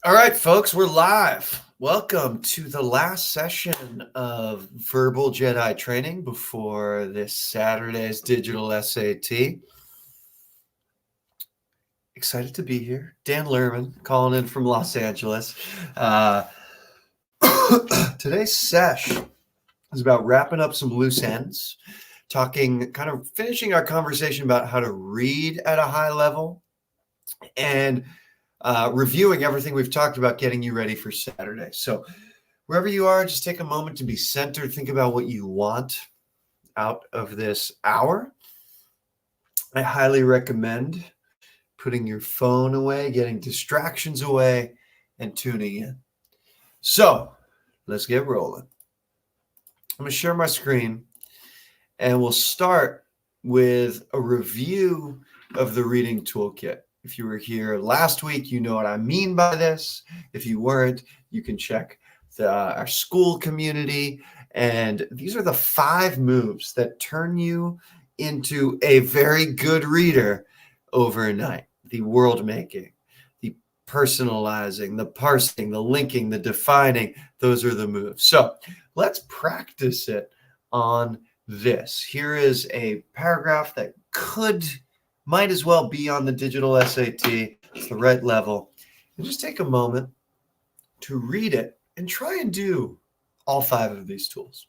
All right, folks, we're live. Welcome to the last session of verbal J.E.D.I training before this Saturday's digital SAT. Excited to be here. Dan Lerman calling in from Los Angeles. Today's sesh is about wrapping up some loose ends, talking, kind of finishing our conversation about how to read at a high level, and reviewing everything we've talked about, getting you ready for Saturday. So wherever you are, just take a moment to be centered. Think about what you want out of this hour. I highly recommend putting your phone away, getting distractions away, and tuning in. So let's get rolling. I'm going to share my screen, and we'll start with a review of the reading toolkit. If you were here last week, you know what I mean by this. If you weren't, you can check our school community. And these are the 5 moves that turn you into a very good reader overnight. The world making, the personalizing, the parsing, the linking, the defining. Those are the moves. So let's practice it on this. Here is a paragraph that might as well be on the digital SAT. It's the right level. And just take a moment to read it and try and do all 5 of these tools.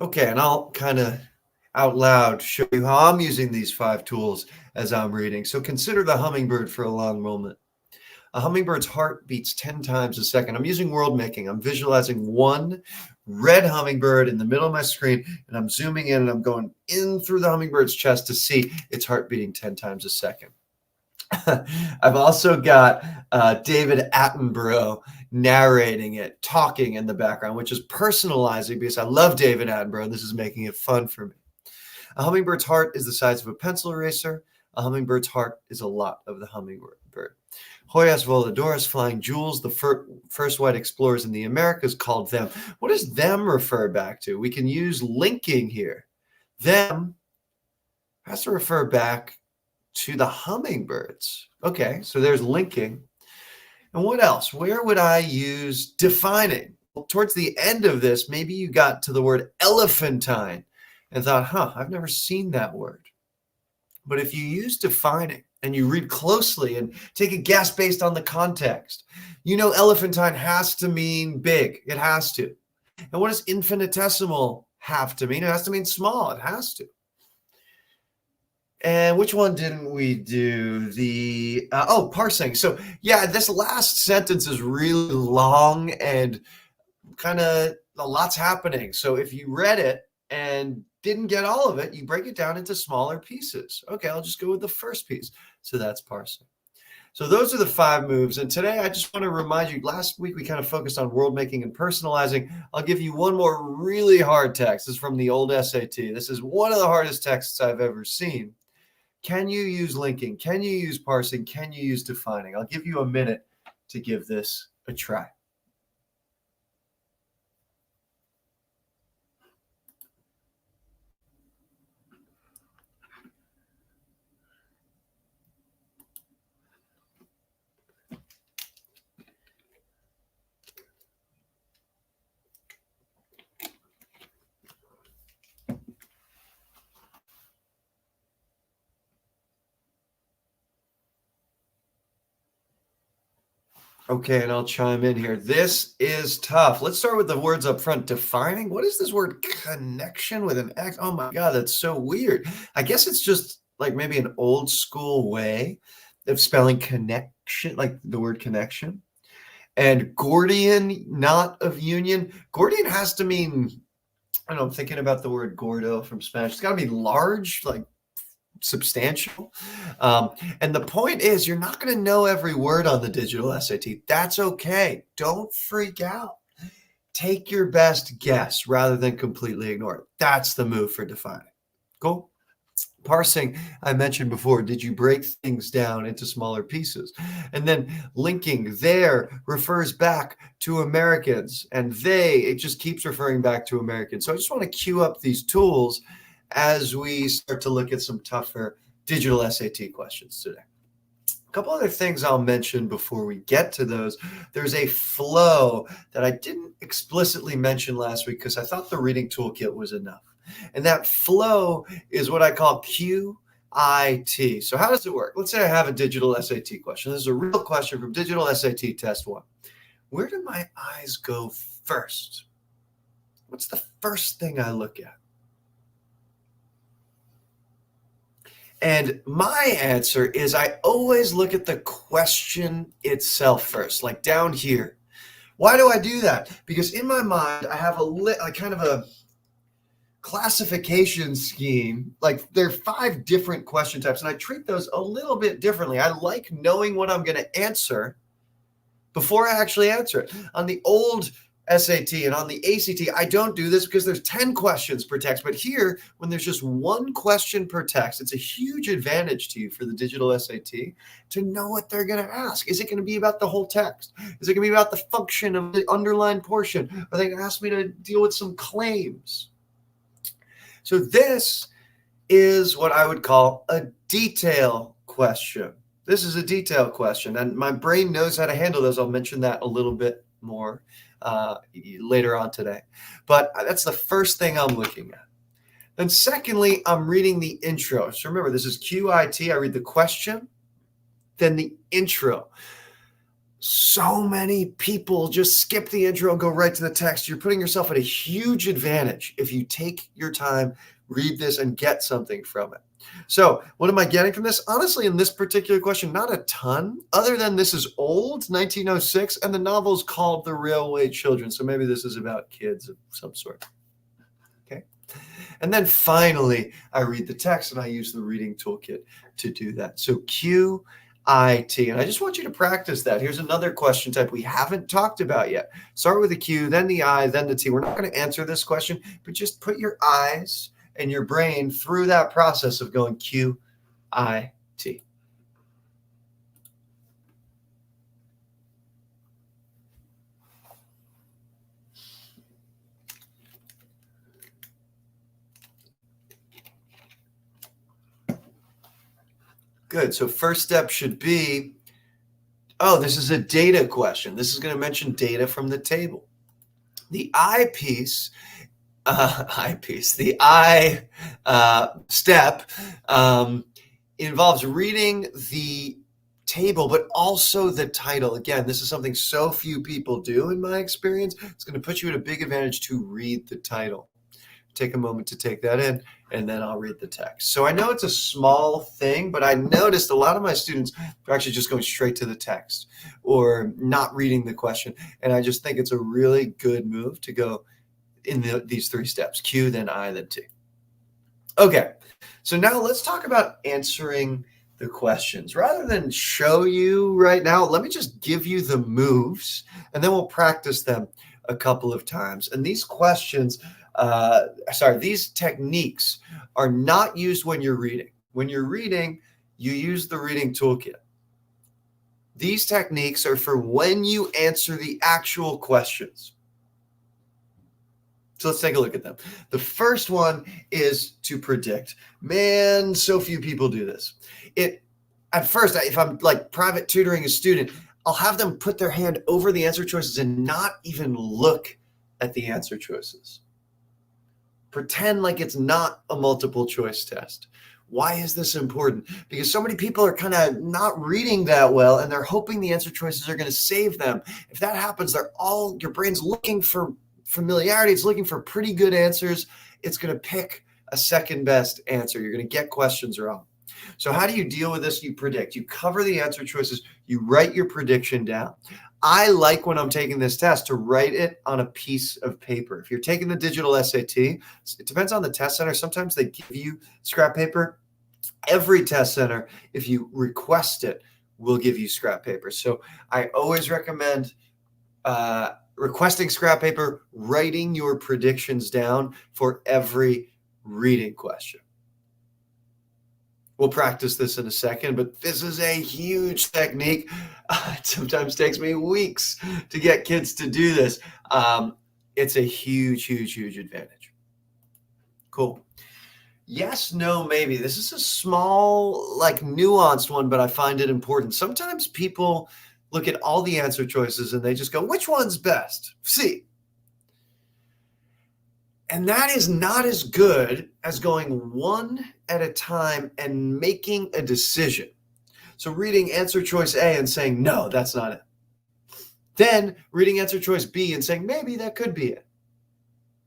Okay, and I'll kind of out loud show you how I'm using these 5 tools as I'm reading. So consider the hummingbird for a long moment. A hummingbird's heart beats 10 times a second. I'm using world making. I'm visualizing one red hummingbird in the middle of my screen, and I'm zooming in and I'm going in through the hummingbird's chest to see its heart beating 10 times a second. I've also got David Attenborough narrating it, talking in the background, which is personalizing because I love David Attenborough, and this is making it fun for me. A hummingbird's heart is the size of a pencil eraser. A hummingbird's heart is a lot of the hummingbird. Hoyas voladoras, flying jewels, the first white explorers in the Americas called them. What does them refer back to? We can use linking here. Them has to refer back to the hummingbirds. Okay, so there's linking. And what else? Where would I use defining? Well, towards the end of this, maybe you got to the word elephantine and thought, I've never seen that word. But if you use defining and you read closely and take a guess based on the context, you know elephantine has to mean big. It has to. And what does infinitesimal have to mean? It has to mean small. It has to. And which one didn't we do? The parsing. So yeah, this last sentence is really long and kind of a lot's happening. So if you read it and didn't get all of it, you break it down into smaller pieces. Okay, I'll just go with the first piece. So that's parsing. So those are the 5 moves. And today I just want to remind you, last week we kind of focused on world making and personalizing. I'll give you one more really hard text. This is from the old SAT. This is one of the hardest texts I've ever seen. Can you use linking? Can you use parsing? Can you use defining? I'll give you a minute to give this a try. Okay, and I'll chime in here. This is tough. Let's start with the words up front. Defining. What is this word connection with an X? Oh my God, that's so weird. I guess it's just like maybe an old school way of spelling connection, like the word connection. And Gordian, not of union. Gordian has to mean, I don't know, I'm thinking about the word gordo from Spanish. It's got to be large, like substantial. And the point is, you're not going to know every word on the digital SAT. That's okay. Don't freak out. Take your best guess rather than completely ignore it. That's the move for defining. Cool. Parsing, I mentioned before, did you break things down into smaller pieces? And then linking there refers back to Americans, and it just keeps referring back to Americans. So I just want to queue up these tools as we start to look at some tougher digital SAT questions today. A couple other things I'll mention before we get to those. There's a flow that I didn't explicitly mention last week because I thought the reading toolkit was enough. And that flow is what I call QIT. So how does it work? Let's say I have a digital SAT question. This is a real question from digital SAT test 1. Where do my eyes go first? What's the first thing I look at? And my answer is I always look at the question itself first, like down here. Why do I do that? Because in my mind, I have a kind of a classification scheme. Like there are 5 different question types, and I treat those a little bit differently. I like knowing what I'm going to answer before I actually answer it. On the old SAT and on the ACT, I don't do this because there's 10 questions per text. But here, when there's just 1 question per text, it's a huge advantage to you for the digital SAT to know what they're going to ask. Is it going to be about the whole text? Is it going to be about the function of the underlined portion? Are they going to ask me to deal with some claims? So this is what I would call a detail question. This is a detail question, and my brain knows how to handle those. I'll mention that a little bit more later on today. But that's the first thing I'm looking at. Then secondly, I'm reading the intro. So remember, this is QIT. I read the question, then the intro. So many people just skip the intro and go right to the text. You're putting yourself at a huge advantage if you take your time, read this, and get something from it. So what am I getting from this? Honestly, in this particular question, not a ton, other than this is old, 1906, and the novel is called The Railway Children. So maybe this is about kids of some sort. Okay. And then finally, I read the text and I use the reading toolkit to do that. So QIT. And I just want you to practice that. Here's another question type we haven't talked about yet. Start with the Q, then the I, then the T. We're not going to answer this question, but just put your eyes and your brain through that process of going QIT. Good. So first step should be, oh, this is a data question. This is going to mention data from the table. The I piece, the I step involves reading the table, but also the title. Again, this is something so few people do in my experience. It's going to put you at a big advantage to read the title. Take a moment to take that in, and then I'll read the text. So I know it's a small thing, but I noticed a lot of my students are actually just going straight to the text or not reading the question. And I just think it's a really good move to go in these 3 steps: Q, then I, then T. Okay, so now let's talk about answering the questions. Rather than show you right now, let me just give you the moves, and then we'll practice them a couple of times. And these questions, these techniques are not used when you're reading. When you're reading, you use the reading toolkit. These techniques are for when you answer the actual questions. So let's take a look at them. The first one is to predict. Man, so few people do this. At first, if I'm like private tutoring a student, I'll have them put their hand over the answer choices and not even look at the answer choices. Pretend like it's not a multiple choice test. Why is this important? Because so many people are kind of not reading that well, and they're hoping the answer choices are going to save them. If that happens, your brain's looking for familiarity. It's looking for pretty good answers. It's going to pick a second best answer. You're going to get questions wrong. So how do you deal with this? You predict. You cover the answer choices. You write your prediction down. I like, when I'm taking this test, to write it on a piece of paper. If you're taking the digital SAT, it depends on the test center. Sometimes they give you scrap paper. Every test center, if you request it, will give you scrap paper. So I always recommend requesting scrap paper, writing your predictions down for every reading question. We'll practice this in a second, but this is a huge technique. It sometimes takes me weeks to get kids to do this. It's a huge, huge, huge advantage. Cool. Yes, no, maybe. This is a small, like nuanced one, but I find it important. Sometimes people look at all the answer choices and they just go, which one's best? C. And that is not as good as going one at a time and making a decision. So reading answer choice A and saying, no, that's not it. Then reading answer choice B and saying, maybe that could be it.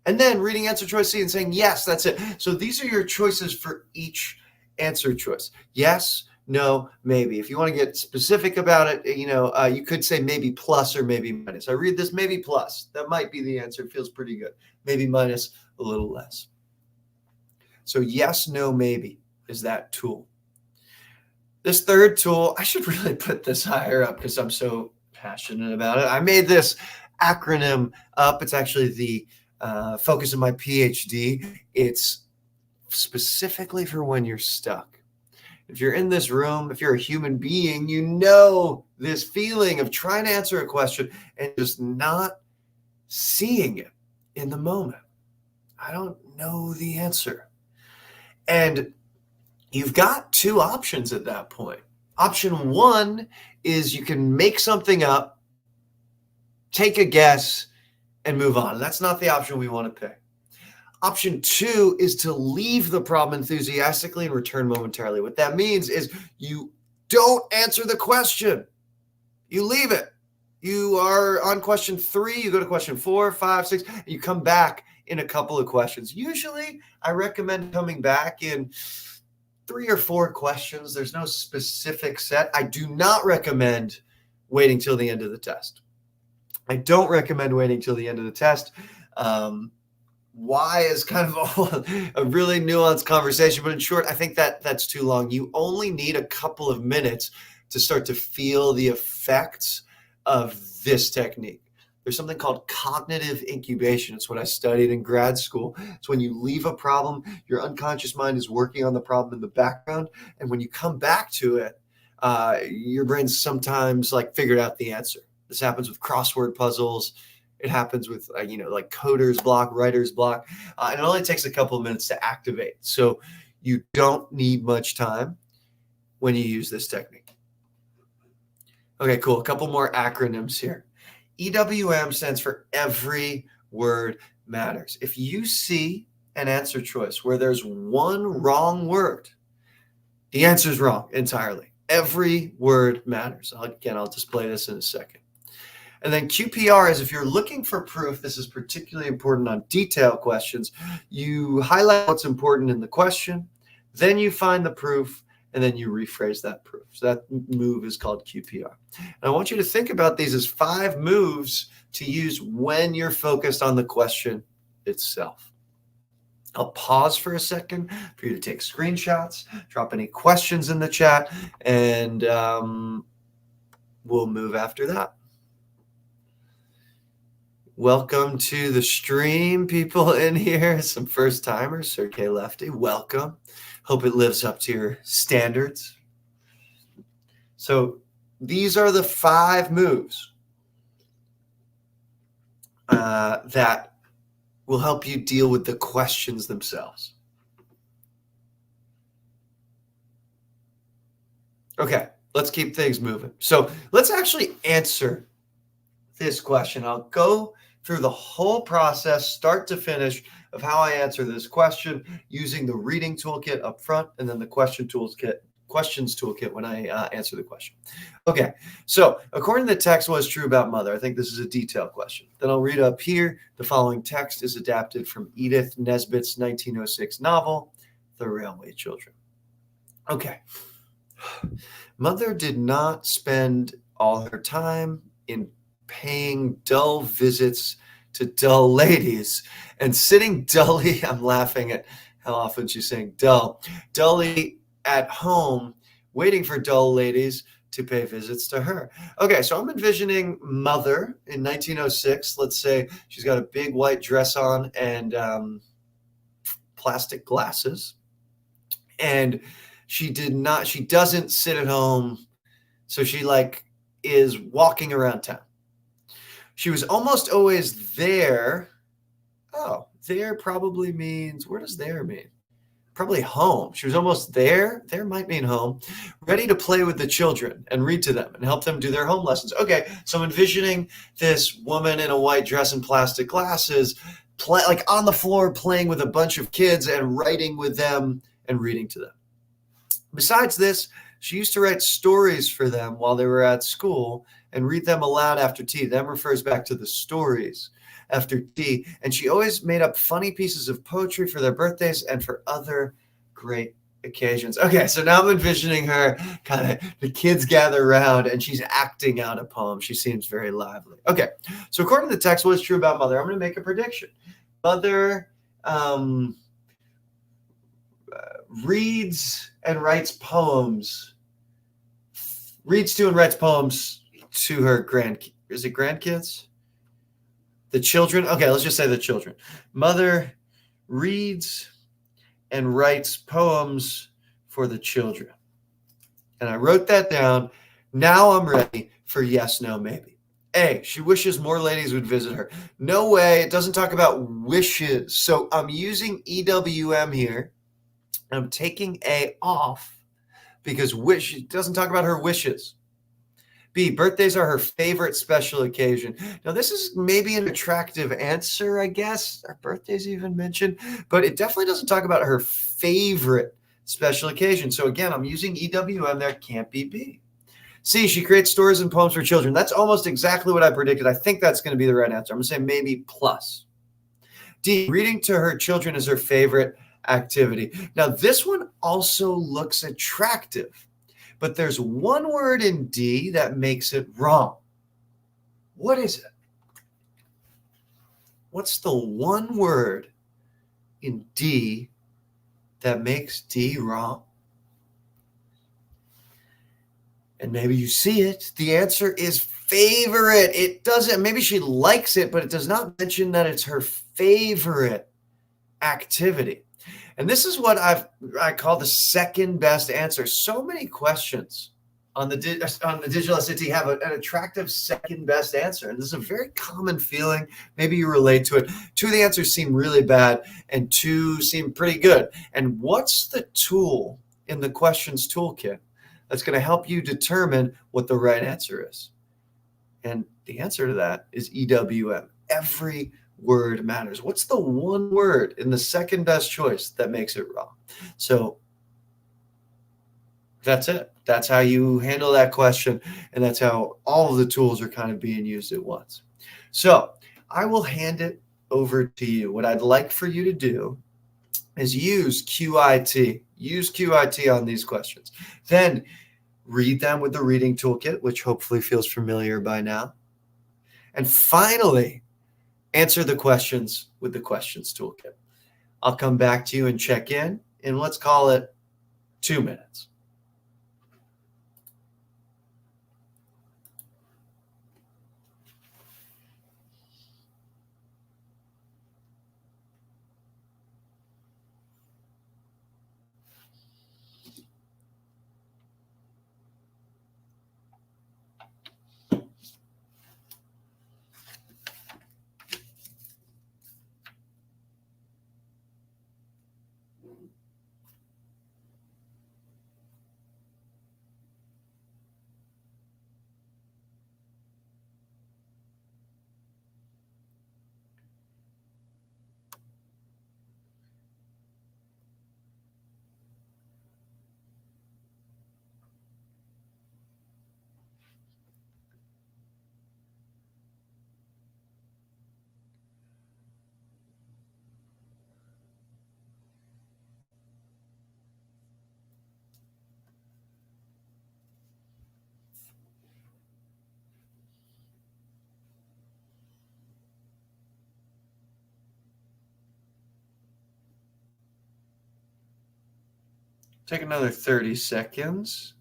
And then reading answer choice C and saying, yes, that's it. So these are your choices for each answer choice. Yes, no, maybe. If you want to get specific about it, you could say maybe plus or maybe minus. I read this maybe plus. That might be the answer. It feels pretty good. Maybe minus a little less. So yes, no, maybe is that tool. This third tool, I should really put this higher up because I'm so passionate about it. I made this acronym up. It's actually the focus of my PhD. It's specifically for when you're stuck. If you're in this room, if you're a human being, you know this feeling of trying to answer a question and just not seeing it in the moment. I don't know the answer. And you've got two options at that point. Option one is you can make something up, take a guess, and move on. That's not the option we want to pick. Option two is to leave the problem enthusiastically and return momentarily. What that means is you don't answer the question. You leave it. You are on question 3, you go to question 4, 5, 6, and you come back in a couple of questions. Usually, I recommend coming back in 3 or 4 questions. There's no specific set. I do not recommend waiting till the end of the test. I don't recommend waiting till the end of the test. Why is kind of a really nuanced conversation, but in short, I think that's too long. You only need a couple of minutes to start to feel the effects of this technique. There's something called cognitive incubation. It's what I studied in grad school. It's when you leave a problem, your unconscious mind is working on the problem in the background. And when you come back to it, your brain's sometimes like figured out the answer. This happens with crossword puzzles. It happens with, like coder's block, writer's block. And it only takes a couple of minutes to activate. So you don't need much time when you use this technique. Okay, cool. A couple more acronyms here. EWM stands for every word matters. If you see an answer choice where there's one wrong word, the answer is wrong entirely. Every word matters. I'll display this in a second. And then QPR is if you're looking for proof, this is particularly important on detail questions, you highlight what's important in the question, then you find the proof, and then you rephrase that proof. So that move is called QPR. And I want you to think about these as 5 moves to use when you're focused on the question itself. I'll pause for a second for you to take screenshots, drop any questions in the chat, and we'll move after that. Welcome to the stream, people in here. Some first timers, Sir K Lefty, welcome. Hope it lives up to your standards. So these are the 5 moves that will help you deal with the questions themselves. Okay, let's keep things moving. So let's actually answer this question. I'll go through the whole process, start to finish, of how I answer this question using the reading toolkit up front and then the questions toolkit when I answer the question. Okay, so according to the text, what is true about mother? I think this is a detailed question. Then I'll read up here. The following text is adapted from Edith Nesbit's 1906 novel, The Railway Children. Okay. Mother did not spend all her time in paying dull visits to dull ladies and sitting dully. I'm laughing at how often she's saying dully at home, waiting for dull ladies to pay visits to her. Okay, so I'm envisioning mother in 1906. Let's say she's got a big white dress on and plastic glasses. And she doesn't sit at home. So she like is walking around town. She was almost always there. Oh, there probably means, where does there mean? Probably home. She was almost there. There might mean home. Ready to play with the children and read to them and help them do their home lessons. Okay, so I'm envisioning this woman in a white dress and plastic glasses, like on the floor playing with a bunch of kids and writing with them and reading to them. Besides this, she used to write stories for them while they were at school and read them aloud after tea. Them refers back to the stories after tea. And she always made up funny pieces of poetry for their birthdays and for other great occasions. Okay, so now I'm envisioning her kind of, the kids gather around and she's acting out a poem. She seems very lively. Okay, so according to the text, what is true about Mother? I'm going to make a prediction. Mother reads and writes poems, reads to and writes poems to her grandkids? The children? Okay, let's just say the children. Mother reads and writes poems for the children. And I wrote that down. Now I'm ready for yes, no, maybe. A, she wishes more ladies would visit her. No way. It doesn't talk about wishes. So I'm using EWM here. I'm taking A off because wish, it doesn't talk about her wishes. B, birthdays are her favorite special occasion. Now, this is maybe an attractive answer, I guess. Are birthdays even mentioned? But it definitely doesn't talk about her favorite special occasion. So again, I'm using EWM there. Can't be B. C, she creates stories and poems for children. That's almost exactly what I predicted. I think that's going to be the right answer. I'm going to say maybe plus. D, reading to her children is her favorite activity. Now, this one also looks attractive, but there's one word in D that makes it wrong. What is it? What's the one word in D that makes D wrong? And maybe you see it. The answer is favorite. It doesn't, maybe she likes it, but it does not mention that it's her favorite activity. And this is what I call the second best answer. So many questions on the digital SAT have an attractive second best answer. And this is a very common feeling. Maybe you relate to it. Two of the answers seem really bad and two seem pretty good. And what's the tool in the questions toolkit that's going to help you determine what the right answer is? And the answer to that is EWM. Every word matters. What's the one word in the second best choice that makes it wrong? So that's it. That's how you handle that question. And that's how all of the tools are kind of being used at once. So I will hand it over to you. What I'd like for you to do is use QIT. Use QIT on these questions. Then read them with the reading toolkit, which hopefully feels familiar by now. And finally, answer the questions with the questions toolkit. I'll come back to you and check in let's call it 2 minutes. Take another 30 seconds.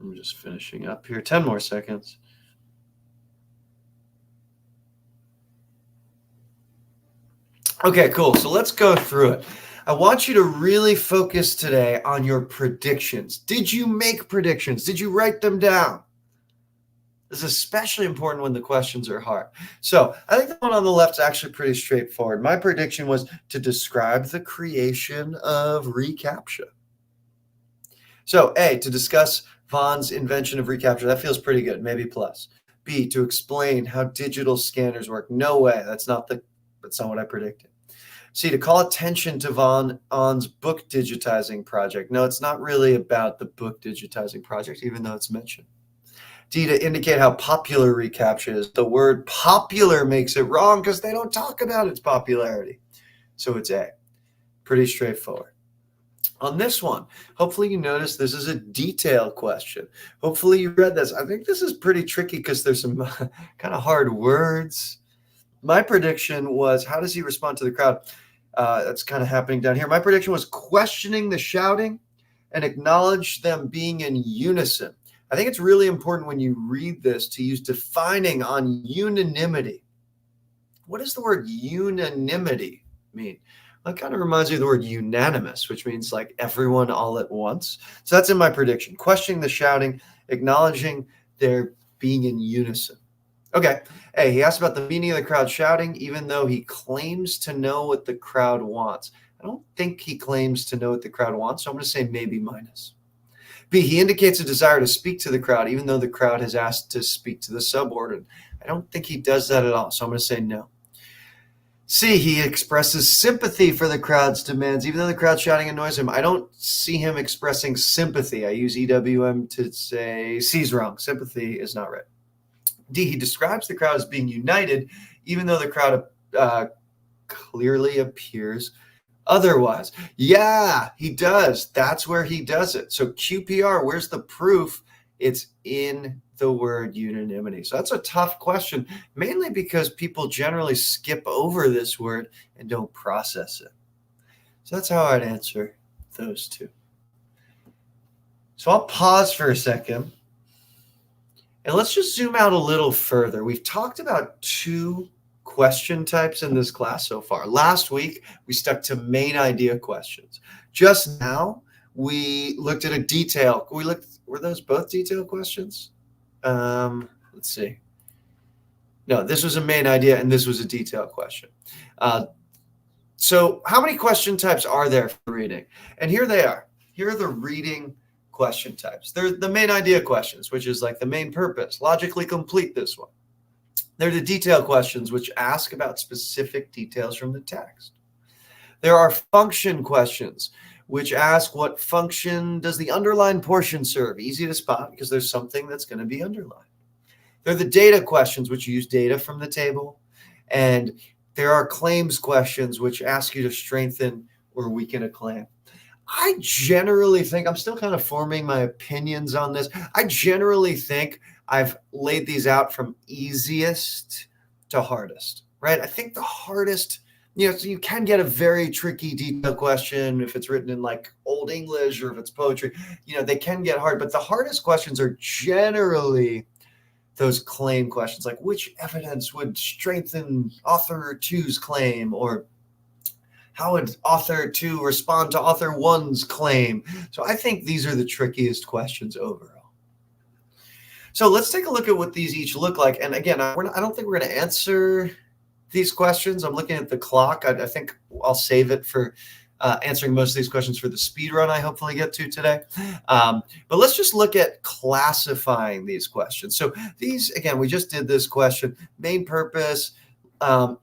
I'm just finishing up here. 10 more seconds. Okay, cool. So let's go through it. I want you to really focus today on your predictions. Did you make predictions? Did you write them down? This is especially important when the questions are hard. So I think the one on the left is actually pretty straightforward. My prediction was to describe the creation of reCAPTCHA. So A, to discuss Vaughn's invention of reCAPTCHA. That feels pretty good, maybe plus. B, to explain how digital scanners work. No way, that's not what I predicted. C, to call attention to Vaughn's book digitizing project. No, it's not really about the book digitizing project, even though it's mentioned. D, to indicate how popular reCAPTCHA is. The word popular makes it wrong because they don't talk about its popularity. So it's A. Pretty straightforward. On this one, hopefully you notice this is a detail question. Hopefully you read this. I think this is pretty tricky because there's some kind of hard words. My prediction was, how does he respond to the crowd? That's kind of happening down here. My prediction was questioning the shouting and acknowledge them being in unison. I think it's really important when you read this to use defining on unanimity. What does the word unanimity mean? Well, it kind of reminds me of the word unanimous, which means like everyone all at once. So that's in my prediction. Questioning the shouting, acknowledging their being in unison. Okay. Hey, he asked about the meaning of the crowd shouting, even though he claims to know what the crowd wants. I don't think he claims to know what the crowd wants, so I'm going to say maybe minus. B, he indicates a desire to speak to the crowd, even though the crowd has asked to speak to the subordinate. I don't think he does that at all, so I'm going to say no. C, he expresses sympathy for the crowd's demands, even though the crowd shouting annoys him. I don't see him expressing sympathy. I use EWM to say C's wrong. Sympathy is not right. D, he describes the crowd as being united, even though the crowd clearly appears otherwise. Yeah, he does. That's where he does it. So QPR, where's the proof? It's in the word unanimity. So that's a tough question, mainly because people generally skip over this word and don't process it. So that's how I'd answer those two. So I'll pause for a second. And let's just zoom out a little further. We've talked about two question types in this class so far. Last week, we stuck to main idea questions. Just now, we looked at a detail. Were those both detail questions? Let's see. No, this was a main idea and this was a detail question. So how many question types are there for reading? And here they are. Here are the reading question types. They're the main idea questions, which is like the main purpose. Logically complete this one. They're the detail questions, which ask about specific details from the text. There are function questions, which ask what function does the underlined portion serve? Easy to spot because there's something that's going to be underlined. They're the data questions, which use data from the table. And there are claims questions, which ask you to strengthen or weaken a claim. I generally think, I'm still kind of forming my opinions on this. I generally think I've laid these out from easiest to hardest, right? I think the hardest, so you can get a very tricky detailed question if it's written in like Old English or if it's poetry, they can get hard, but the hardest questions are generally those claim questions, like which evidence would strengthen author two's claim, or how would author 2 respond to author 1's claim? So I think these are the trickiest questions overall. So let's take a look at what these each look like. And again, I don't think we're going to answer these questions. I'm looking at the clock. I think I'll save it for answering most of these questions for the speed run I hopefully get to today. But let's just look at classifying these questions. So these, again, we just did this question, main purpose,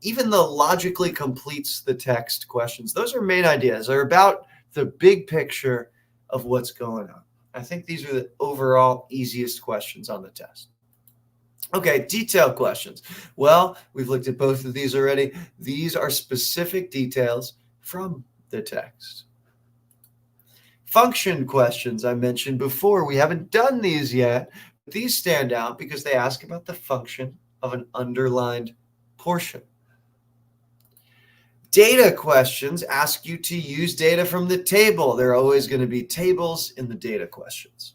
even the logically completes the text questions. Those are main ideas. They're about the big picture of what's going on. I think these are the overall easiest questions on the test. Okay, detailed questions. Well, we've looked at both of these already. These are specific details from the text. Function questions I mentioned before. We haven't done these yet. But these stand out because they ask about the function of an underlined portion. Data questions ask you to use data from the table. There are always going to be tables in the data questions.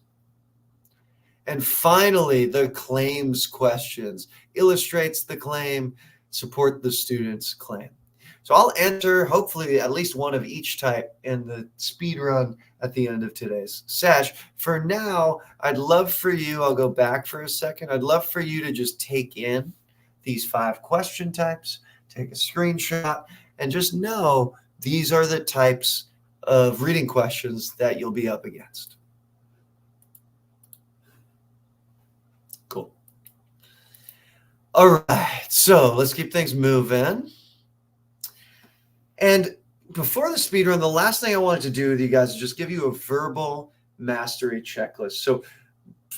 And finally, the claims questions illustrates the claim, support the student's claim. So I'll enter hopefully at least one of each type in the speed run at the end of today's sesh. For now, I'd love for you, I'll go back for a second. I'd love for you to just take in these 5 question types, take a screenshot, and just know these are the types of reading questions that you'll be up against. Cool. All right, so let's keep things moving. And before the speed run, the last thing I wanted to do with you guys is just give you a verbal mastery checklist. So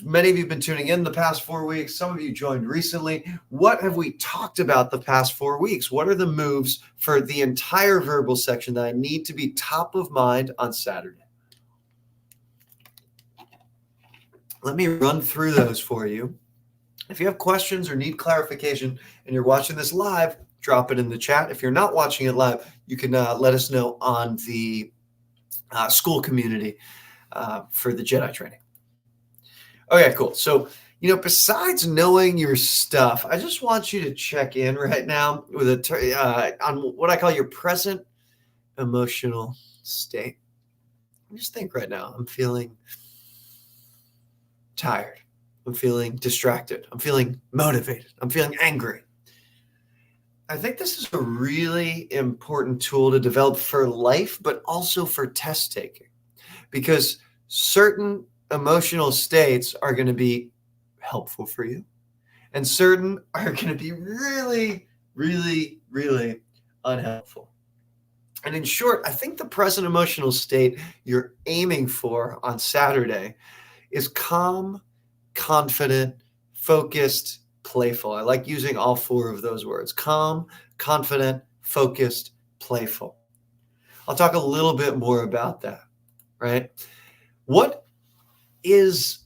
many of you have been tuning in the past 4 weeks. Some of you joined recently. What have we talked about the past 4 weeks? What are the moves for the entire verbal section that I need to be top of mind on Saturday? Let me run through those for you. If you have questions or need clarification and you're watching this live, drop it in the chat. If you're not watching it live, you can let us know on the school community for the J.E.D.I training. Okay, cool. So, besides knowing your stuff, I just want you to check in right now with on what I call your present emotional state. Just think right now, I'm feeling tired. I'm feeling distracted. I'm feeling motivated. I'm feeling angry. I think this is a really important tool to develop for life, but also for test taking, because certain emotional states are going to be helpful for you, and certain are going to be really, really, really unhelpful. And in short, I think the present emotional state you're aiming for on Saturday is calm, confident, focused, playful. I like using all 4 of those words: calm, confident, focused, playful. I'll talk a little bit more about that, right? What is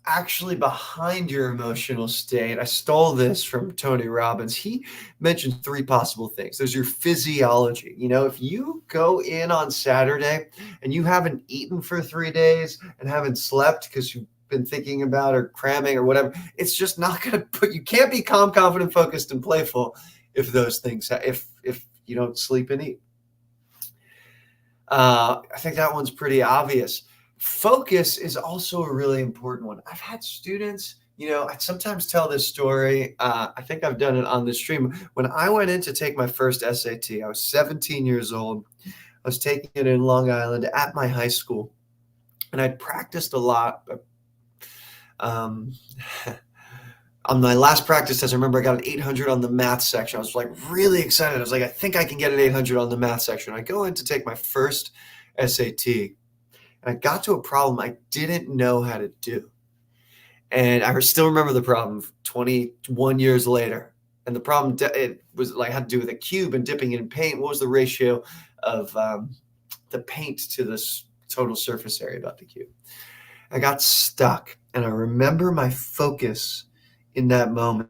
actually behind your emotional state? I stole this from Tony Robbins. He mentioned 3 possible things. There's your physiology. If you go in on Saturday and you haven't eaten for 3 days and haven't slept because you've been thinking about or cramming or whatever, it's just not going to you can't be calm, confident, focused, and playful if those things, if you don't sleep and eat. I think that one's pretty obvious. Focus is also a really important one. I've had students, I sometimes tell this story. I think I've done it on the stream. When I went in to take my first SAT, I was 17 years old. I was taking it in Long Island at my high school, and I'd practiced a lot. On my last practice test, I remember I got an 800 on the math section. I was like really excited. I was like, I think I can get an 800 on the math section. I go in to take my first SAT, and I got to a problem I didn't know how to do. And I still remember the problem 21 years later. And the problem, it was like had to do with a cube and dipping it in paint. What was the ratio of the paint to this total surface area about the cube? I got stuck. And I remember my focus in that moment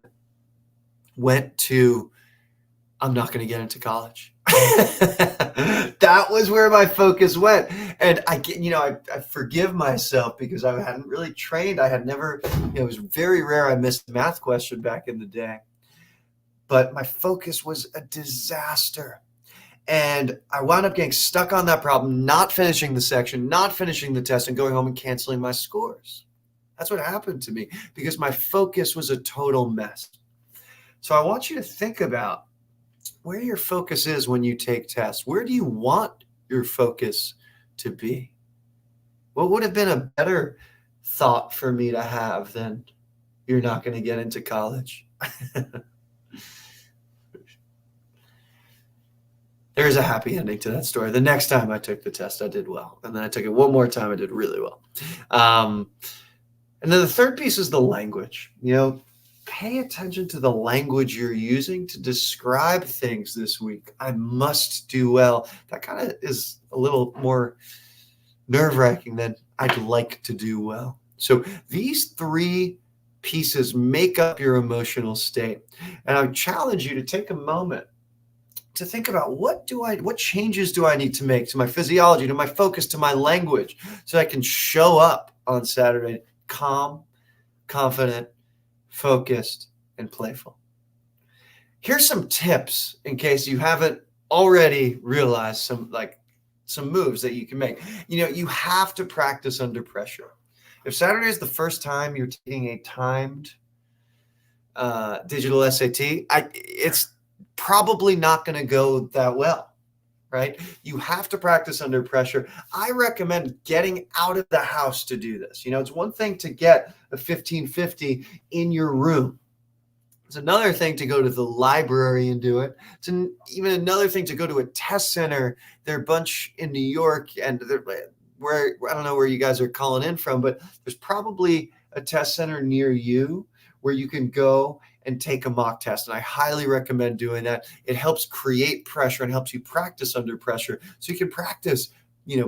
went to, I'm not going to get into college. That was where my focus went. And I forgive myself because I hadn't really trained. I had never, it was very rare I missed a math question back in the day. But my focus was a disaster. And I wound up getting stuck on that problem, not finishing the section, not finishing the test, and going home and canceling my scores. That's what happened to me because my focus was a total mess. So I want you to think about where your focus is when you take tests. Where do you want your focus to be? What would have been a better thought for me to have than you're not going to get into college? There's a happy ending to that story. The next time I took the test, I did well. And then I took it one more time, I did really well. And then the third piece is the language. Pay attention to the language you're using to describe things this week. I must do well. That kind of is a little more nerve-wracking than I'd like to do well. So these 3 pieces make up your emotional state. And I challenge you to take a moment to think about what changes do I need to make to my physiology, to my focus, to my language, so I can show up on Saturday calm, confident, focused, and playful. Here's some tips in case you haven't already realized some moves that you can make. You have to practice under pressure. If Saturday is the first time you're taking a timed digital SAT, it's probably not going to go that well, right? You have to practice under pressure. I recommend getting out of the house to do this. It's one thing to get a 1550 in your room. It's another thing to go to the library and do it. It's even another thing to go to a test center. There are a bunch in New York, and where I don't know where you guys are calling in from, but there's probably a test center near you where you can go and take a mock test. And I highly recommend doing that. It helps create pressure and helps you practice under pressure. So you can practice,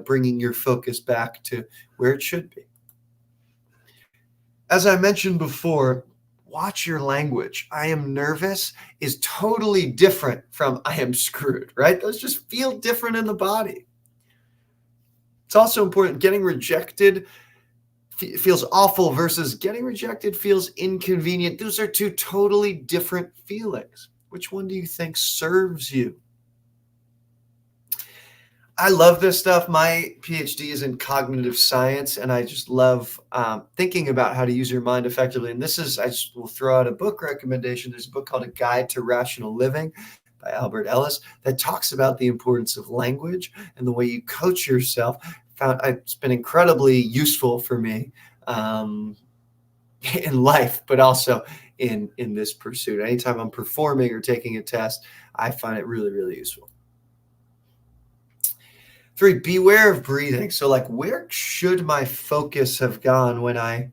bringing your focus back to where it should be. As I mentioned before, watch your language. I am nervous is totally different from I am screwed, right? Those just feel different in the body. It's also important. Getting rejected feels awful versus getting rejected feels inconvenient. Those are two totally different feelings. Which one do you think serves you? I love this stuff. My PhD is in cognitive science, and I just love thinking about how to use your mind effectively. And I just will throw out a book recommendation. There's a book called A Guide to Rational Living by Albert Ellis that talks about the importance of language and the way you coach yourself. It's been incredibly useful for me in life, but also in this pursuit. Anytime I'm performing or taking a test, I find it really, really useful. 3, beware of breathing. So where should my focus have gone when I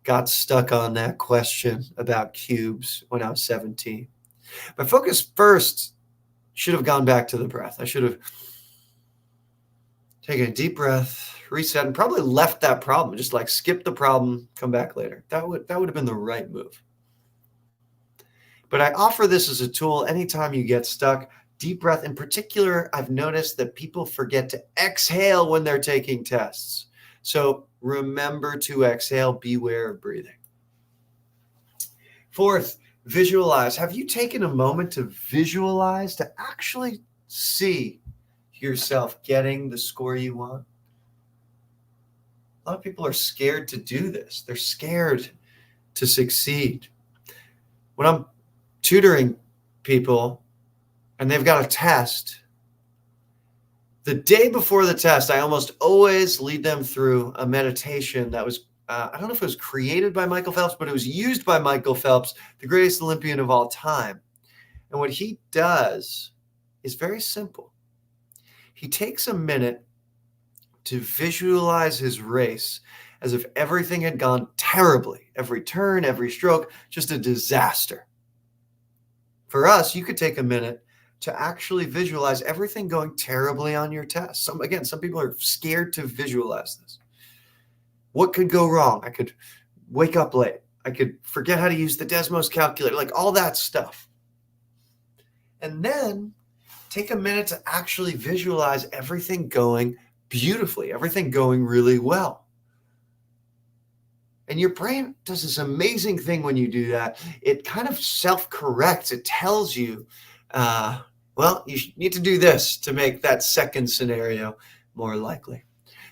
got stuck on that question about cubes when I was 17? My focus first should have gone back to the breath. I should have taken a deep breath, reset, and probably left that problem. Just skip the problem, come back later. That would have been the right move. But I offer this as a tool anytime you get stuck. Deep breath. In particular, I've noticed that people forget to exhale when they're taking tests. So remember to exhale. Beware of breathing. 4th, visualize. Have you taken a moment to visualize, to actually see yourself getting the score you want? A lot of people are scared to do this. They're scared to succeed. When I'm tutoring people and they've got a test, the day before the test, I almost always lead them through a meditation that was, I don't know if it was created by Michael Phelps, but it was used by Michael Phelps, the greatest Olympian of all time. And what he does is very simple. He takes a minute to visualize his race as if everything had gone terribly. Every turn, every stroke, just a disaster. For us, you could take a minute to actually visualize everything going terribly on your test. Some people are scared to visualize this. What could go wrong? I could wake up late. I could forget how to use the Desmos calculator, all that stuff. And then take a minute to actually visualize everything going beautifully, everything going really well. And your brain does this amazing thing when you do that. It kind of self-corrects. It tells you, you need to do this to make that second scenario more likely.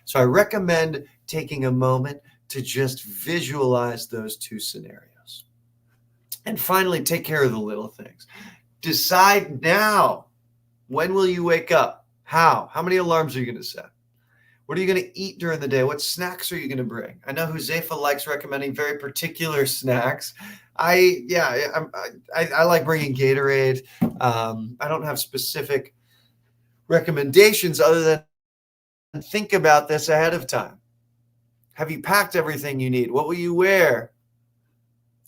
So I recommend taking a moment to just visualize those two scenarios. And finally, take care of the little things. Decide now, when will you wake up? How many alarms are you going to set? What are you going to eat during the day? What snacks are you going to bring? I know Huzefa likes recommending very particular snacks. I like bringing Gatorade. I don't have specific recommendations other than think about this ahead of time. Have you packed everything you need? What will you wear?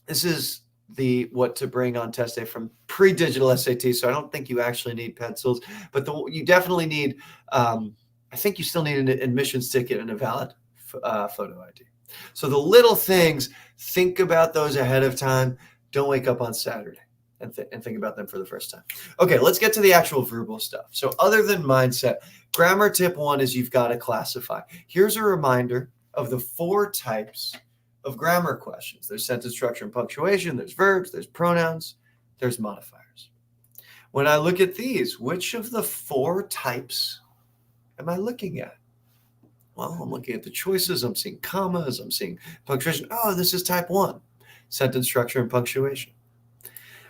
This is the what to bring on test day from pre-digital SAT. So I don't think you actually need pencils, but you definitely need, I think you still need an admissions ticket and a valid photo ID. So the little things, think about those ahead of time. Don't wake up on Saturday and think about them for the first time. Okay, let's get to the actual verbal stuff. So other than mindset, grammar tip 1 is you've got to classify. Here's a reminder of the 4 types of grammar questions. There's sentence structure and punctuation, there's verbs, there's pronouns, there's modifiers. When I look at these, which of the 4 types am I looking at? Well, I'm looking at the choices. I'm seeing commas. I'm seeing punctuation. Oh, this is type 1, sentence structure and punctuation.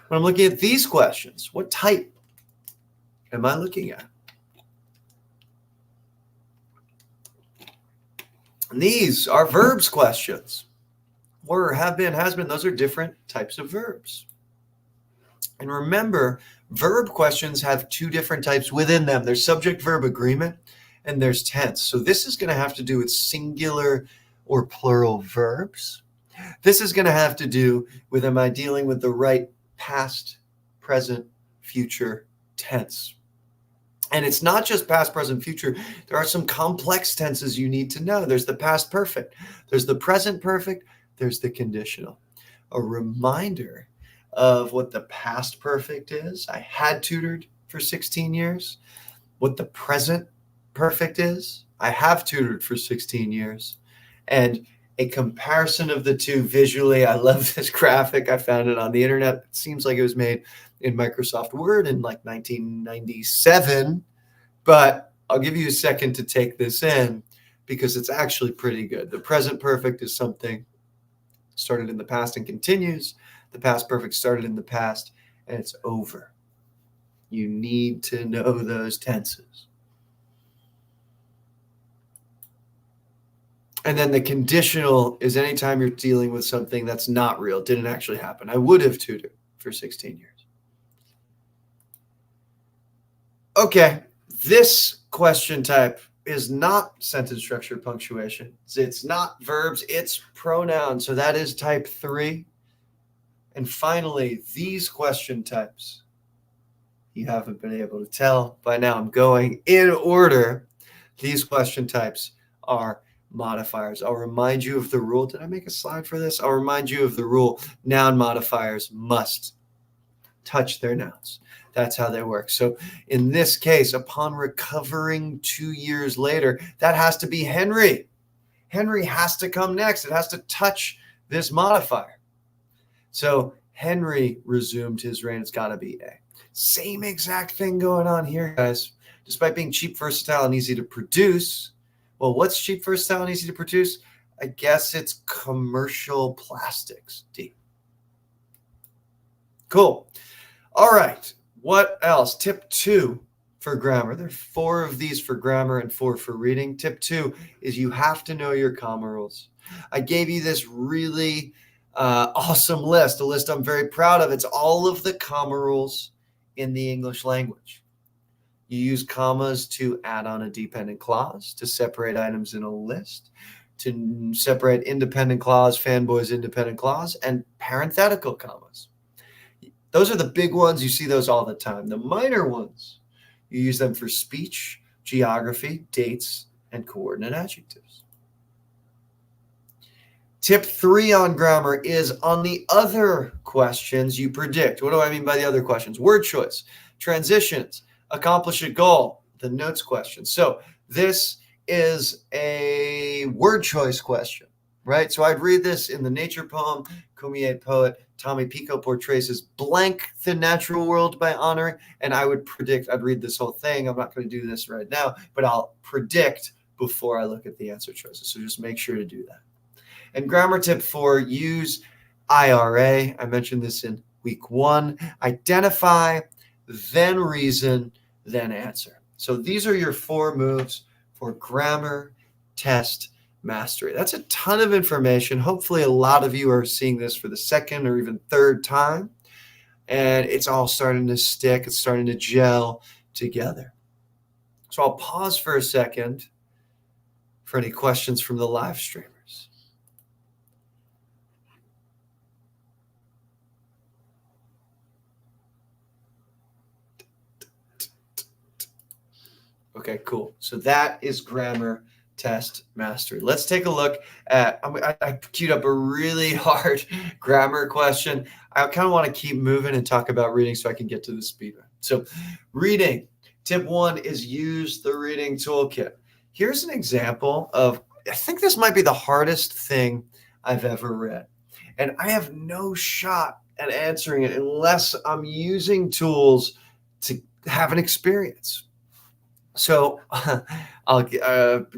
When I'm looking at these questions, what type am I looking at? And these are verbs questions. Were, have been, has been. Those are different types of verbs. And remember, verb questions have 2 different types within them. There's subject-verb agreement and there's tense. So this is going to have to do with singular or plural verbs. This is going to have to do with, am I dealing with the right past, present, future tense? And it's not just past, present, future. There are some complex tenses you need to know. There's the past perfect. There's the present perfect. There's the conditional. A reminder of what the past perfect is. I had tutored for 16 years. What the present perfect is. I have tutored for 16 years. And a comparison of the 2 visually. I love this graphic. I found it on the internet. It seems like it was made in Microsoft Word in like 1997. But I'll give you a second to take this in because it's actually pretty good. The present perfect is something started in the past and continues. The past perfect started in the past and it's over. You need to know those tenses. And then the conditional is anytime you're dealing with something that's not real, didn't actually happen. I would have tutored for 16 years. Okay, this question type is not sentence structure punctuation. It's not verbs, it's pronouns. So that is type 3. And finally, these question types, you haven't been able to tell by now, I'm going in order. These question types are modifiers. I'll remind you of the rule. Did I make a slide for this? I'll remind you of the rule. Noun modifiers must touch their nouns. That's how they work. So in this case, upon recovering 2 years later, that has to be Henry. Henry has to come next. It has to touch this modifier. So Henry resumed his reign. It's got to be A. Same exact thing going on here, guys. Despite being cheap, versatile, and easy to produce. Well, what's cheap, versatile, and easy to produce? I guess it's commercial plastics. D. Cool. All right. What else? Tip 2 for grammar. There are 4 of these for grammar and 4 for reading. Tip 2 is you have to know your comma rules. I gave you this really awesome list, a list I'm very proud of. It's all of the comma rules in the English language. You use commas to add on a dependent clause, to separate items in a list, to separate independent clause, fanboys independent clause, and parenthetical commas. Those are the big ones. You see those all the time. The minor ones, you use them for speech, geography, dates, and coordinate adjectives. Tip 3 on grammar is on the other questions you predict. What do I mean by the other questions? Word choice, transitions, accomplish a goal, the notes question. So this is a word choice question, right? So I'd read this in the nature poem, Cumier poet Tommy Pico portrays as blank the natural world by honoring, and I would predict, I'd read this whole thing. I'm not going to do this right now, but I'll predict before I look at the answer choices. So just make sure to do that. And grammar tip 4, use IRA. I mentioned this in week 1. Identify, then reason, then answer. So these are your 4 moves for grammar test mastery. That's a ton of information. Hopefully a lot of you are seeing this for the 2nd or even 3rd time. And it's all starting to stick. It's starting to gel together. So I'll pause for a second for any questions from the live streamers. Okay, cool. So that is grammar test mastery. Let's take a look at, I queued up a really hard grammar question. I kind of want to keep moving and talk about reading so I can get to the speed run. So reading, tip 1 is use the reading toolkit. Here's an example of, I think this might be the hardest thing I've ever read. And I have no shot at answering it unless I'm using tools to have an experience. So I'll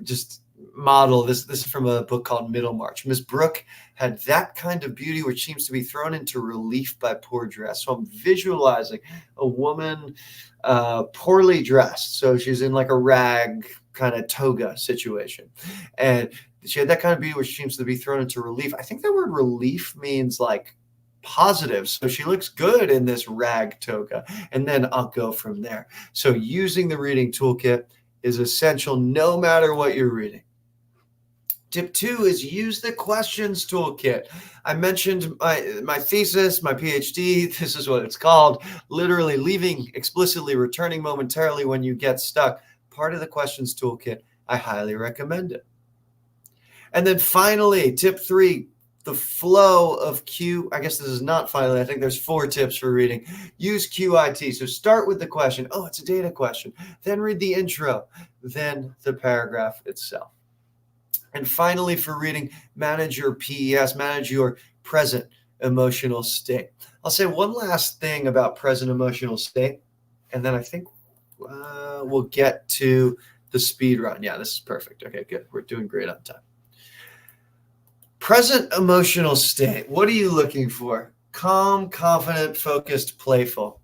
just model this. This is from a book called Middlemarch. Miss Brooke had that kind of beauty which seems to be thrown into relief by poor dress. So I'm visualizing a woman poorly dressed. So she's in like a rag kind of toga situation. And she had that kind of beauty which seems to be thrown into relief. I think the word relief means like positive. So she looks good in this rag toga. And then I'll go from there. So using the reading toolkit is essential no matter what you're reading. Tip 2 is use the questions toolkit. I mentioned my thesis, my PhD. This is what it's called. Literally leaving explicitly, returning momentarily when you get stuck. Part of the questions toolkit. I highly recommend it. And then finally, tip 3, the flow of Q. I guess this is not finally. I think there's 4 tips for reading. Use QIT. So start with the question. Oh, it's a data question. Then read the intro. Then the paragraph itself. And finally, for reading, manage your PES, manage your present emotional state. I'll say one last thing about present emotional state, and then I think we'll get to the speed run. Yeah, this is perfect. Okay, good. We're doing great on time. Present emotional state. What are you looking for? Calm, confident, focused, playful.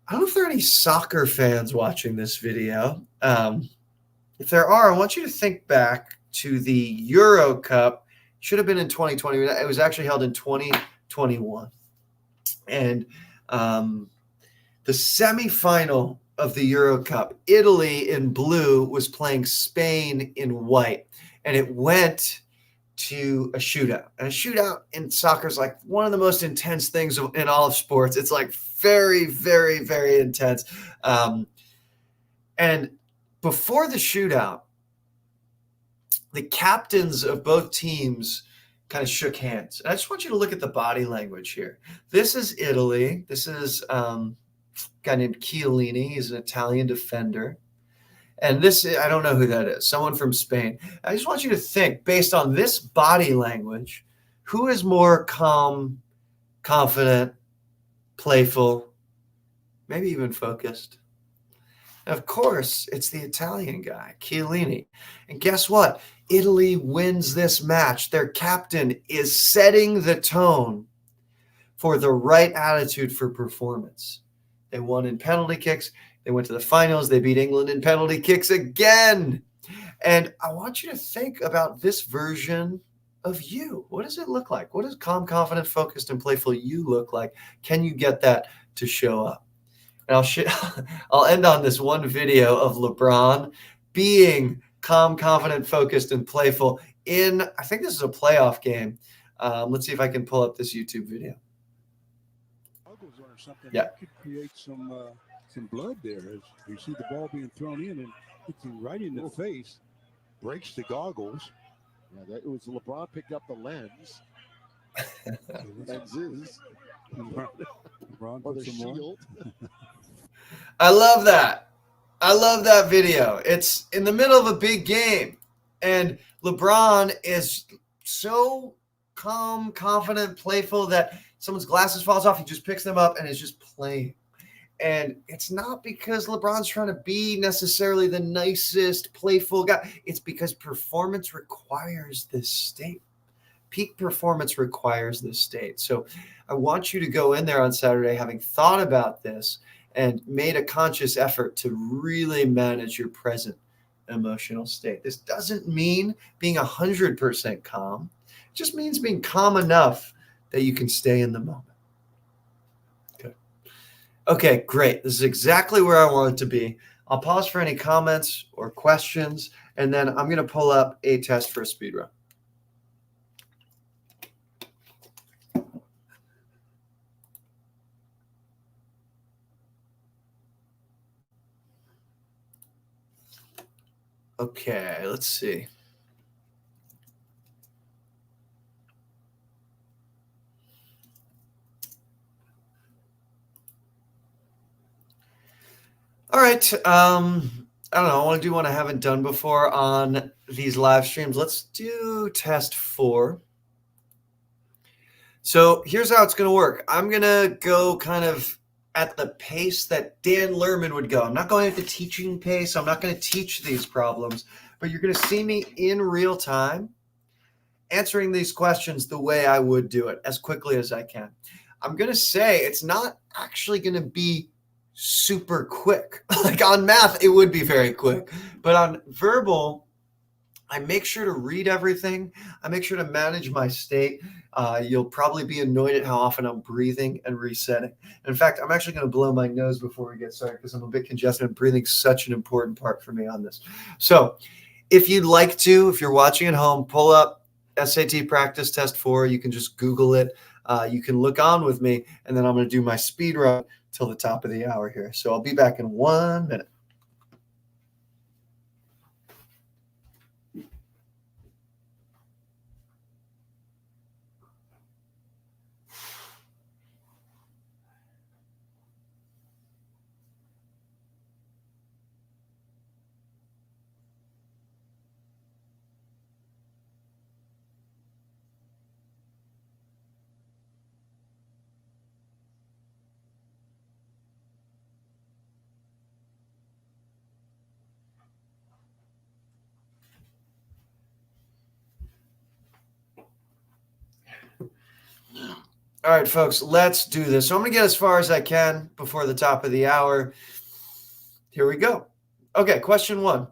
I don't know if there are any soccer fans watching this video. If there are, I want you to think back to the Euro Cup. Should have been in 2020. It was actually held in 2021. And the semifinal of the Euro Cup, Italy in blue was playing Spain in white. And it went to a shootout. And a shootout in soccer is like one of the most intense things in all of sports. It's like very, very, very intense. And before the shootout, the captains of both teams kind of shook hands. And I just want you to look at the body language here. This is Italy. This is a guy named Chiellini. He's an Italian defender. And this, I don't know who that is, someone from Spain. I just want you to think, based on this body language, who is more calm, confident, playful, maybe even focused? And of course, it's the Italian guy, Chiellini. And guess what? Italy wins this match. Their captain is setting the tone for the right attitude for performance. They won in penalty kicks. They went to the finals. They beat England in penalty kicks again. And I want you to think about this version of you. What does it look like? What does calm, confident, focused, and playful you look like? Can you get that to show up? And I'll end on this one video of LeBron being calm, confident, focused, and playful in, I think this is a playoff game. Let's see if I can pull up this YouTube video. Yeah. That could create some blood there as you see the ball being thrown in and hits him right in the face. Breaks the goggles. Yeah, it was LeBron picked up the lens. Lenses. LeBron Or the some more. shield. I love that. I love that video. It's in the middle of a big game, and LeBron is so calm, confident, playful that someone's glasses falls off. He just picks them up and is just playing. And it's not because LeBron's trying to be necessarily the nicest, playful guy. It's because performance requires this state. Peak performance requires this state. So I want you to go in there on Saturday having thought about this and made a conscious effort to really manage your present emotional state. This doesn't mean being 100% calm. It just means being calm enough that you can stay in the moment. Okay, great. This is exactly where I want it to be. I'll pause for any comments or questions, and then I'm going to pull up a test for a speed run. Okay, let's see. All right. I don't know. I want to do one I haven't done before on these live streams. Let's do test 4. So here's how it's going to work. I'm going to go kind of at the pace that Dan Lerman would go. I'm not going at the teaching pace. I'm not going to teach these problems, but you're going to see me in real time answering these questions the way I would do it as quickly as I can. I'm going to say it's not actually going to be super quick. Like on math, it would be very quick, but on verbal, I make sure to read everything. I make sure to manage my state. You'll probably be annoyed at how often I'm breathing and resetting. In fact, I'm actually going to blow my nose before we get started because I'm a bit congested and breathing's such an important part for me on this. So if you'd like to, if you're watching at home, pull up SAT practice test 4. You can just Google it. You can look on with me, and then I'm going to do my speed run till the top of the hour here. So I'll be back in 1 minute. All right, folks, let's do this. So I'm going to get as far as I can before the top of the hour. Here we go. Okay, question 1.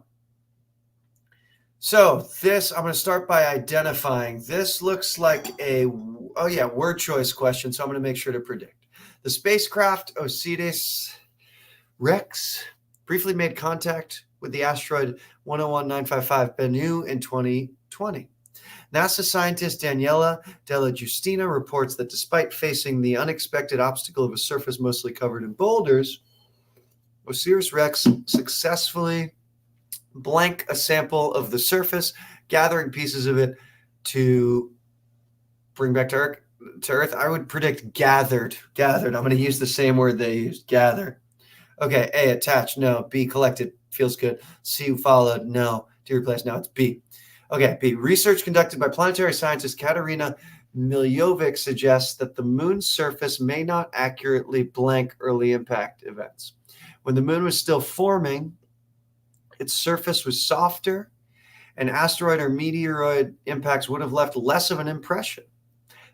So this, I'm going to start by identifying. This looks like a, word choice question, so I'm going to make sure to predict. The spacecraft Osiris Rex briefly made contact with the asteroid 101955 Bennu in 2020. NASA scientist Daniela Della Justina reports that despite facing the unexpected obstacle of a surface mostly covered in boulders, OSIRIS-REx successfully blank a sample of the surface, gathering pieces of it to bring back to Earth. I would predict gathered. I'm going to use the same word they used, gather. Okay, A, attached, no. B, collected, feels good. C, followed, no. D, replaced, no. It's B. Okay, B, research conducted by planetary scientist Katerina Miljovic suggests that the moon's surface may not accurately blank early impact events. When the moon was still forming, its surface was softer, and asteroid or meteoroid impacts would have left less of an impression.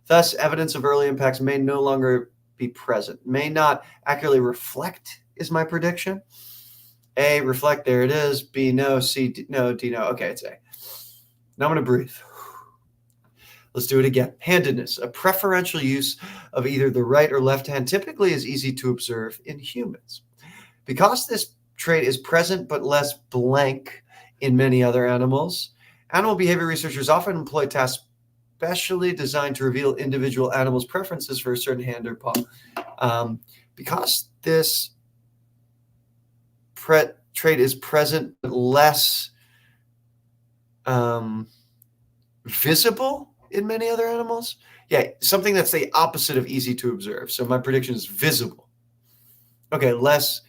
Thus, evidence of early impacts may no longer be present, may not accurately reflect, is my prediction. A, reflect, there it is. B, no. C, no. D, no. Okay, it's A. Now I'm going to breathe. Let's do it again. Handedness, a preferential use of either the right or left hand, typically is easy to observe in humans. Because this trait is present but less blank in many other animals, animal behavior researchers often employ tasks specially designed to reveal individual animals' preferences for a certain hand or paw. Because this trait is present but less visible in many other animals. Yeah, something that's the opposite of easy to observe. So my prediction is visible. Okay, less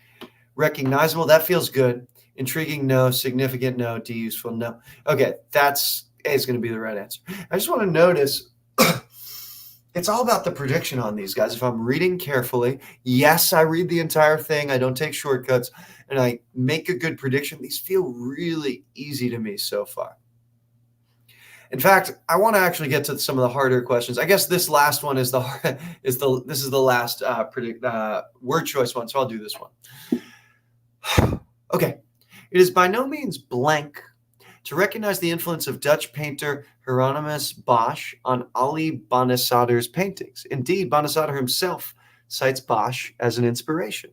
recognizable. That feels good. Intriguing, no. Significant, no. D, useful, no. Okay, that's A is going to be the right answer. I just want to notice it's all about the prediction on these guys. If I'm reading carefully, yes, I read the entire thing. I don't take shortcuts, and I make a good prediction. These feel really easy to me so far. In fact, I want to actually get to some of the harder questions. I guess this last one is the last word choice one, so I'll do this one. Okay, it is by no means blank to recognize the influence of Dutch painter Hieronymus Bosch on Ali Banisadr's paintings. Indeed, Banisadr himself cites Bosch as an inspiration.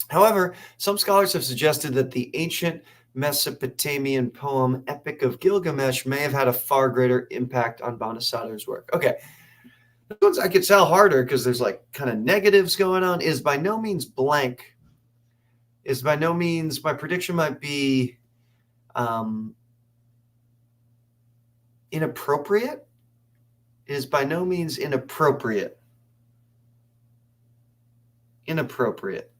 However, some scholars have suggested that the ancient Mesopotamian poem Epic of Gilgamesh may have had a far greater impact on Banisadr's work. Okay, the ones I could tell harder because there's like kind of negatives going on is by no means blank. Is by no means, my prediction might be inappropriate. Is by no means inappropriate. Inappropriate.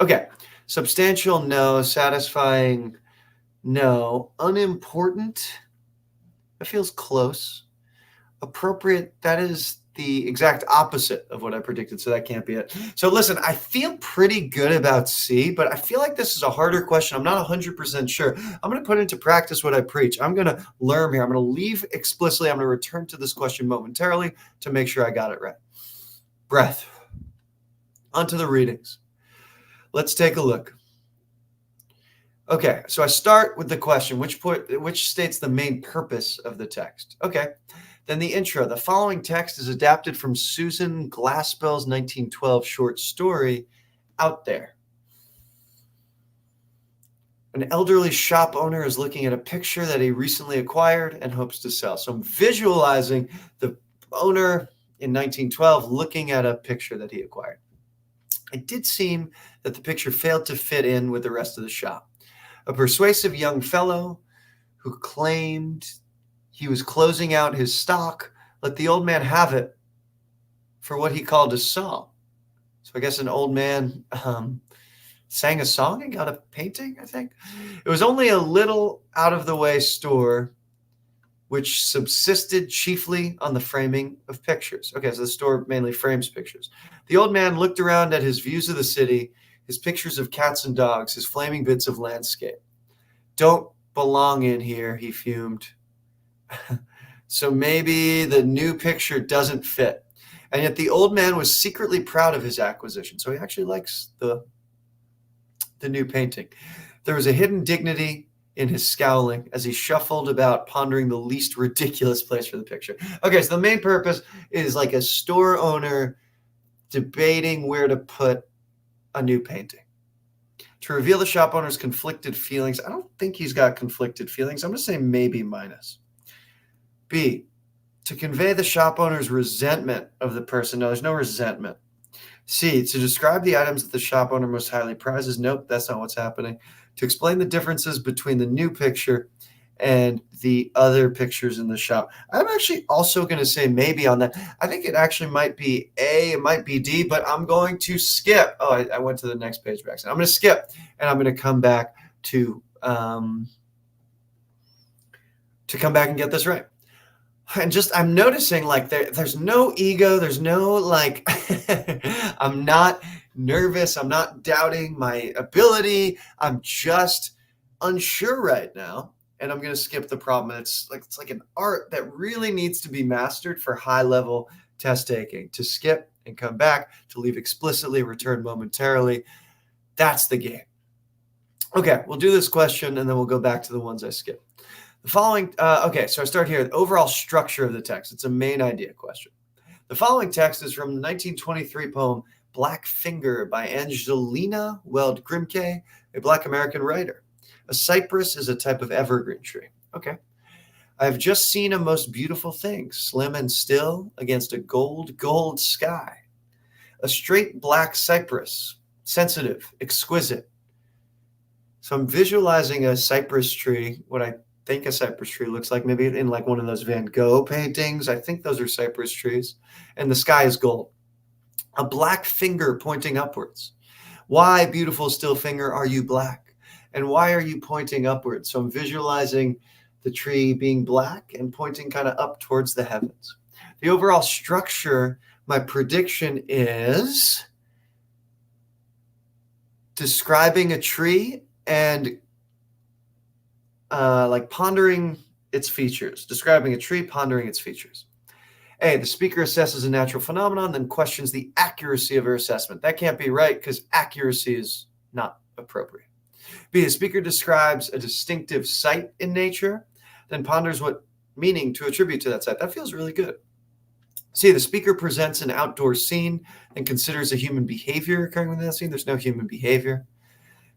Okay. Substantial, no. Satisfying, no. Unimportant, that feels close. appropriate. That is the exact opposite of what I predicted, so that can't be it. So listen, I feel pretty good about C, but I feel like this is a harder question. I'm not 100% sure. I'm going to put into practice what I preach. I'm going to learn here. I'm going to leave explicitly. I'm going to return to this question momentarily to make sure I got it right. Breath. Onto the readings. Let's take a look. Okay, so I start with the question, which states the main purpose of the text. Okay, then the intro. The following text is adapted from Susan Glaspell's 1912 short story, Out There. An elderly shop owner is looking at a picture that he recently acquired and hopes to sell. So I'm visualizing the owner in 1912 looking at a picture that he acquired. It did seem that the picture failed to fit in with the rest of the shop. A persuasive young fellow who claimed he was closing out his stock let the old man have it for what he called a song. So I guess an old man sang a song and got a painting, I think. It was only a little out-of-the-way store which subsisted chiefly on the framing of pictures. Okay, so the store mainly frames pictures. The old man looked around at his views of the city, his pictures of cats and dogs, his flaming bits of landscape. Don't belong in here, he fumed. So maybe the new picture doesn't fit. And yet the old man was secretly proud of his acquisition. So he actually likes the new painting. There was a hidden dignity in his scowling as he shuffled about, pondering the least ridiculous place for the picture. Okay, so the main purpose is like a store owner debating where to put a new painting. To reveal the shop owner's conflicted feelings. I don't think he's got conflicted feelings. I'm going to say maybe minus. B, to convey the shop owner's resentment of the person. No, there's no resentment. C, to describe the items that the shop owner most highly prizes. Nope, that's not what's happening. To explain the differences between the new picture and the other pictures in the shop. I'm actually also going to say maybe on that. I think it actually might be A, it might be D, but I'm going to skip. Oh, I went to the next page back. I'm going to skip, and I'm going to come back to come back and get this right. And just I'm noticing like there's no ego, there's no like I'm not nervous, I'm not doubting my ability. I'm just unsure right now. And I'm going to skip the problem. It's like an art that really needs to be mastered for high level test taking. To skip and come back, to leave explicitly, return momentarily. That's the game. Okay, we'll do this question and then we'll go back to the ones I skipped. The following, okay, so I start here. The overall structure of the text. It's a main idea question. The following text is from the 1923 poem Black Finger by Angelina Weld Grimke, a Black American writer. A cypress is a type of evergreen tree. Okay. I have just seen a most beautiful thing, slim and still against a gold sky. A straight black cypress, sensitive, exquisite. So I'm visualizing a cypress tree, what I think a cypress tree looks like, maybe in like one of those Van Gogh paintings. I think those are cypress trees. And the sky is gold. A black finger pointing upwards. Why, beautiful still finger, are you black? And why are you pointing upwards? So I'm visualizing the tree being black and pointing kind of up towards the heavens. The overall structure, my prediction is describing a tree and like pondering its features. Describing a tree, pondering its features. A, the speaker assesses a natural phenomenon, then questions the accuracy of her assessment. That can't be right because accuracy is not appropriate. B, the speaker describes a distinctive sight in nature, then ponders what meaning to attribute to that sight. That feels really good. C, the speaker presents an outdoor scene and considers a human behavior occurring within that scene. There's no human behavior.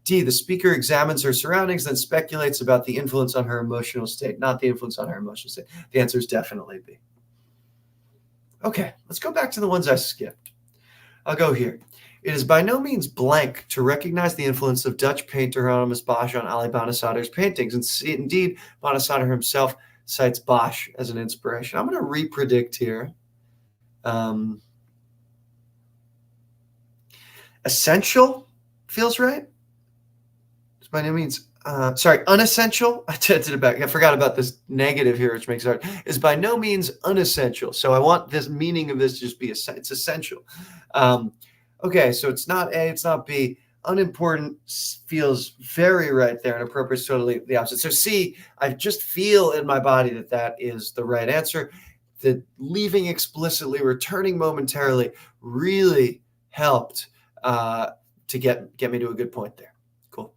D, the speaker examines her surroundings, then speculates about the influence on her emotional state, not the influence on her emotional state. The answer is definitely B. Okay, let's go back to the ones I skipped. I'll go here. It is by no means blank to recognize the influence of Dutch painter Hieronymus Bosch on Ali Banisadr's paintings. And indeed, Banisadr himself cites Bosch as an inspiration. I'm going to repredict here. Essential feels right. It's by no means sorry, unessential. I did it back. I forgot about this negative here, which makes it hard. Is by no means unessential. So I want this meaning of this to just be it's essential. Okay, so it's not A, it's not B. Unimportant feels very right there, and appropriate is totally the opposite. So C, I just feel in my body that that is the right answer. The leaving explicitly, returning momentarily, really helped to get me to a good point there. Cool.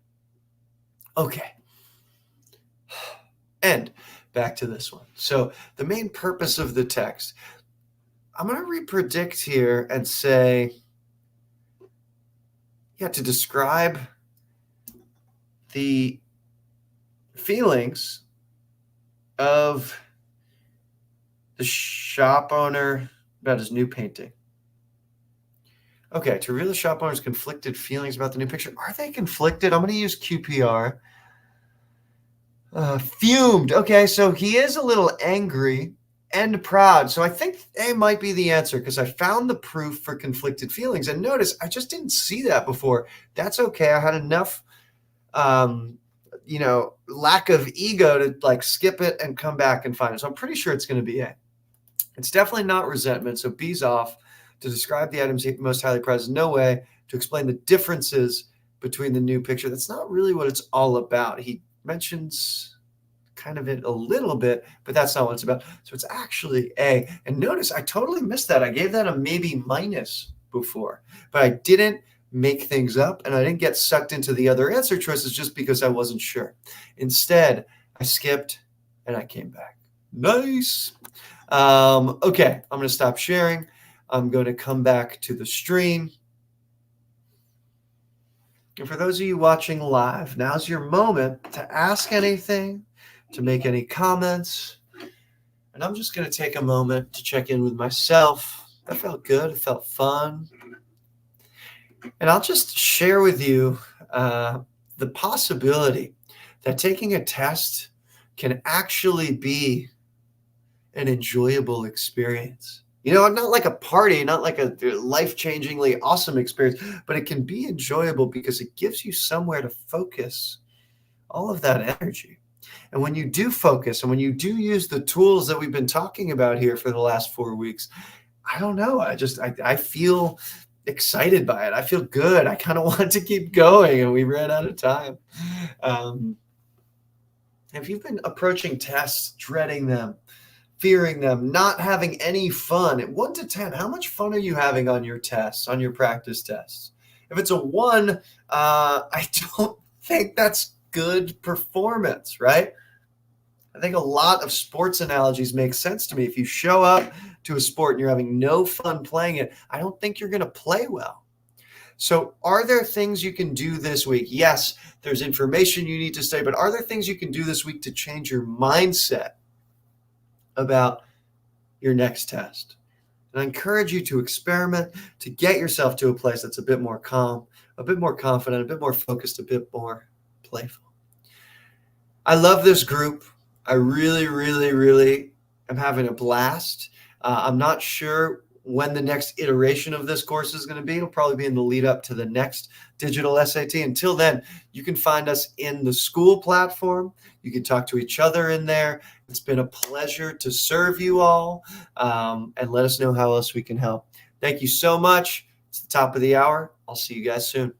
Okay. And back to this one. So the main purpose of the text, I'm going to repredict here and say, yeah, to describe the feelings of the shop owner about his new painting. Okay, to reveal the shop owner's conflicted feelings about the new picture. Are they conflicted? I'm going to use QPR. Fumed. Okay, so he is a little angry and proud. So I think A might be the answer because I found the proof for conflicted feelings. And notice, I just didn't see that before. That's okay. I had enough, lack of ego to like skip it and come back and find it. So I'm pretty sure it's going to be A. It's definitely not resentment. So B's off. To describe the items he most highly prizes. No way. To explain the differences between the new picture. That's not really what it's all about. He mentions kind of it a little bit, but that's not what it's about. So it's actually A. And notice I totally missed that. I gave that a maybe minus before, but I didn't make things up and I didn't get sucked into the other answer choices just because I wasn't sure. Instead, I skipped and I came back. Nice. Okay, I'm going to stop sharing. I'm going to come back to the stream. And for those of you watching live, now's your moment to ask anything, to make any comments. And I'm just going to take a moment to check in with myself. That felt good. It felt fun. And I'll just share with you the possibility that taking a test can actually be an enjoyable experience. Not like a party, not like a life-changingly awesome experience, but it can be enjoyable because it gives you somewhere to focus all of that energy. And when you do focus and when you do use the tools that we've been talking about here for the last 4 weeks, I don't know. I feel excited by it. I feel good. I kind of want to keep going and we ran out of time. If you've been approaching tests, dreading them, fearing them, not having any fun, at 1 to 10, how much fun are you having on your tests, on your practice tests? If it's a 1, I don't think that's good performance, right? I think a lot of sports analogies make sense to me. If you show up to a sport and you're having no fun playing it, I don't think you're going to play well. So are there things you can do this week? Yes, there's information you need to study, but are there things you can do this week to change your mindset about your next test? And I encourage you to experiment, to get yourself to a place that's a bit more calm, a bit more confident, a bit more focused, a bit more playful. I love this group. I really, really, really am having a blast. I'm not sure when the next iteration of this course is going to be. It'll probably be in the lead up to the next digital SAT. Until then, you can find us in the school platform. You can talk to each other in there. It's been a pleasure to serve you all, and let us know how else we can help. Thank you so much. It's the top of the hour. I'll see you guys soon.